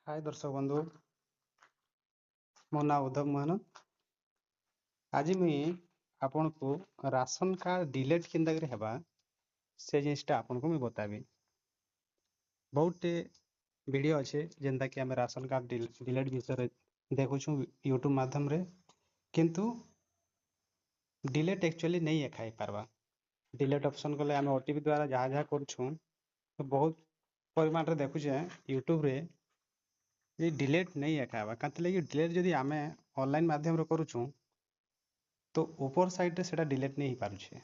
हाय दर्शक बंधु मो ना उद्धव महानंद। आज मुई आपन को राशन कार्ड डिलीट किंदा करे हेबा से जिनिसटा आपन को मुई बताबी। बहुत वीडियो अच्छे जेंता कि हमें राशन कार्ड डिलीट विषय देखुछु यूट्यूब माध्यम रे, किंतु डिलीट एक्चुअली नहीं एखाई पारबा। डिलीट ऑप्शन कले हमें ओटीपी द्वारा जहाँ जहाँ करछु तो बहुत परिमाण रे देखुछे यूट्यूब रे ये डिलीट नहीं एखाबा। कांति लगी डिलीट जदि आमे ऑनलाइन माध्यम रे करूछु तो ऊपर साइड रे सेटा डिलीट नहीं पारुछे।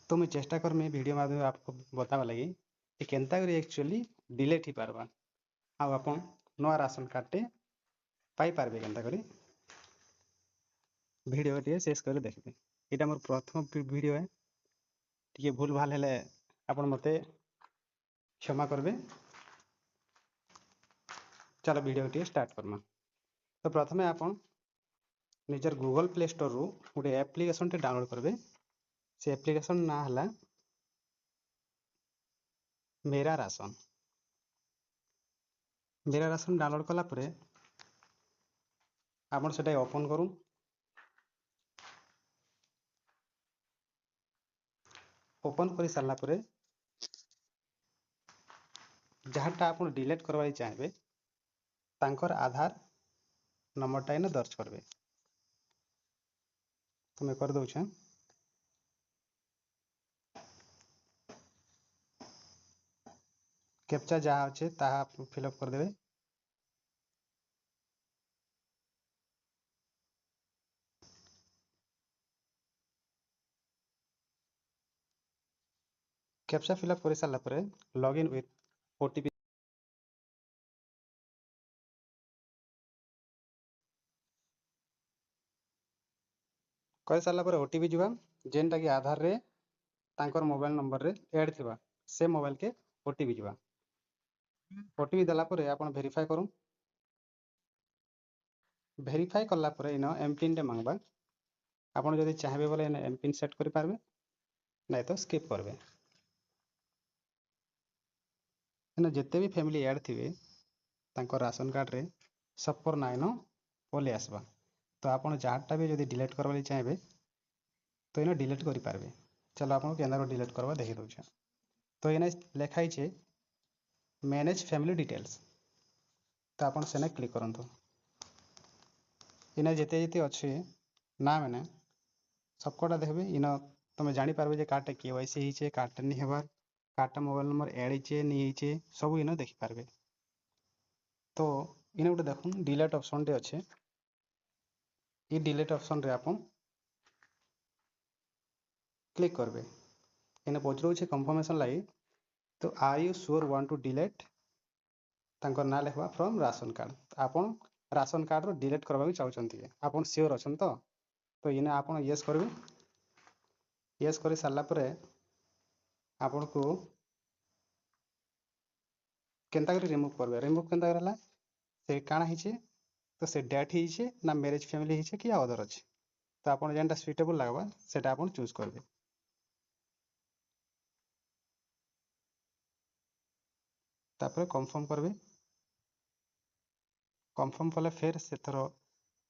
तो मैं चेष्टा करमी वीडियो माध्यम आपको बतावा लगी कि केनता करी एक्चुअली डिलीट ही पारबा आ अपन नवा राशन कार्ड टे पाई पारबे केनता करी। वीडियो टे शेष कर देखबे। एटा मोर प्रथम वीडियो है, टिके भूल भाल हेले अपन मते क्षमा करबे। चलो वीडियो टे स्टार्ट करमा। तो प्रथमे अपन निजर गूगल प्ले स्टोर रु गोटे एप्लिकेशन टे डाउनलोड करबे। से एप्लिकेशन ना हला मेरा राशन। मेरा राशन डाउनलोड कला परे आपण सेटा ओपन करू। ओपन कर सारा परे जहाँटा आप डिलीट करवाई चाहे तांकर आधार नंबरटा इन दर्ज करबे। तो मैं कर दूछे। कैप्चा जहाँ अच्छे ताहा फिलअप कर देबे। कैप्चा फिलअप कर सारा परे लॉगिन विथ ओटीपी कर सारा परे ओटीपी जीवा जेनटा कि आधार रे तांकर मोबाइल नंबर रे ऐड थिबा से मोबाइल के ओटीपी जीवा। ओटीपी दला परे आपण वेरीफाई करू। वेरीफाई करला परे इन एमपिन टे मांगबा। आपण जदि चाहबे बोले इन एमपिन सेट करि पारबे, नहीं तो स्किप करबे। इन जेते भी फैमिली ऐड थिबे तांकर राशन कार्ड रे सबकर ना इन ओले आसबा। तो आपण जहाँटा भी जदि डिलीट करबा चाहबे तो इन डिलीट करि पारबे। चलो आपण केंदा डिलीट करबा देखि दउछे। तो इने लिखाई छे मैनेज फैमिली डिटेल्स। तो आपण सेने क्लिक करंतु। इने जेते जेते अच्छे ना मैंने सबकोटा देखबे। इन तुम जानी पारबे जे कार्डटा केवाईसी हिचे, कार्डटा नहीं हेबार, कार्डटा मोबाइल नंबर ऐड हिचे नहीं हिचे सब इन देखि पारबे। तो इने गोटे देखुन डिलीट ऑप्शन टे अच्छे। ये डिलीट ऑप्शन रे आपण क्लिक करबे। इने पचरो छे कंफर्मेशन लागी। तो are you sure want to delete तांकर ना लिखबा फ्रॉम राशन कार्ड। आपण राशन कार्ड रो डिलीट करबा भी चाहउछंती आपण श्योर अछन तो इने आपण यस करबे। यस कर सारा परे आपण को केनता करी रिमूव करबे। रिमूव केनता करला से काना हिचे तो से डेट हिचे ना मैरिज फैमिली हिचे कि अदर अच्छे। तो आपण जेनटा सुइटेबल लागबा सेटा आपण चूज करबे। तापर कंफर्म करबे। कंफर्म कले फिर से थरो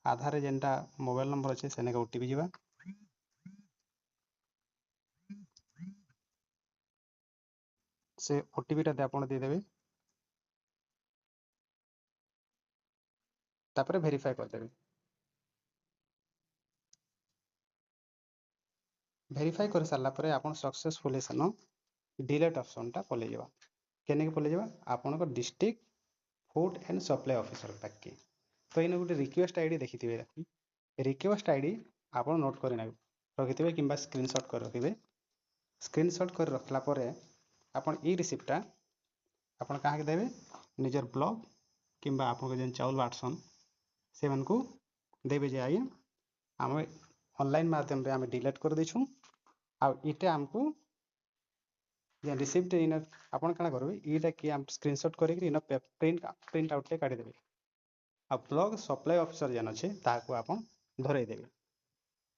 आधार रे जेनटा मोबाइल नंबर अच्छे सेने का ओटीपी जीवा। से ओटीपी टा आपण दे देबे। तापर वेरीफाई कर देबे। वेरीफाई कर सारला परे आपण सक्सेसफुली सनो डिलीट ऑप्शन टा पले जावा। केने के पले जावा आपण को district food and supply officer पाके। तो इन गोटे रिक्वेस्ट आईडी देखिथिबे। रिक्वेस्ट आईडी आपण नोट कर रखिथिबे किंबा स्क्रीनशॉट कर रखिबे। स्क्रीनशॉट कर रखला परे आपण ई रिसिप्टटा आपण काहे देबे निजर ब्लॉग किंबा आपण के जेन चाउल बाटसन से मन को देबे जे आइ हम ऑनलाइन माध्यम रे हम डिलीट कर देछु। आ इटे हमको जे रिसिप्ट इन आपण काना करबे इटा कि हम स्क्रीनशॉट करिक इन प्रिंट आउट ले काढी देबे। आ ब्लॉग सप्लाई ऑफिसर जेन अछि ताको आपण धरै देबे।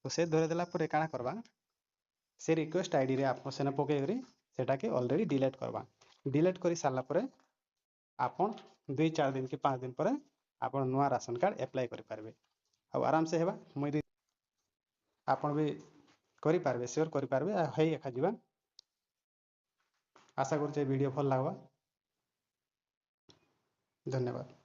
तो से धरै देला परे काना करबा से रिक्वेस्ट आईडी रे आपण सेना पके करी सेटा के ऑलरेडी डिलीट करबा। डिलीट करी सारला परे आपण 2-4 दिन कि 5 दिन पर आपण नुआ राशन कार्ड अप्लाई करि पारबे आ आराम से हेबा मुई आपण भी करि पारबे शेयर करि पारबे आ हेई एखा जीवा आशा करूचे वीडियो भल लागबा धन्यवाद।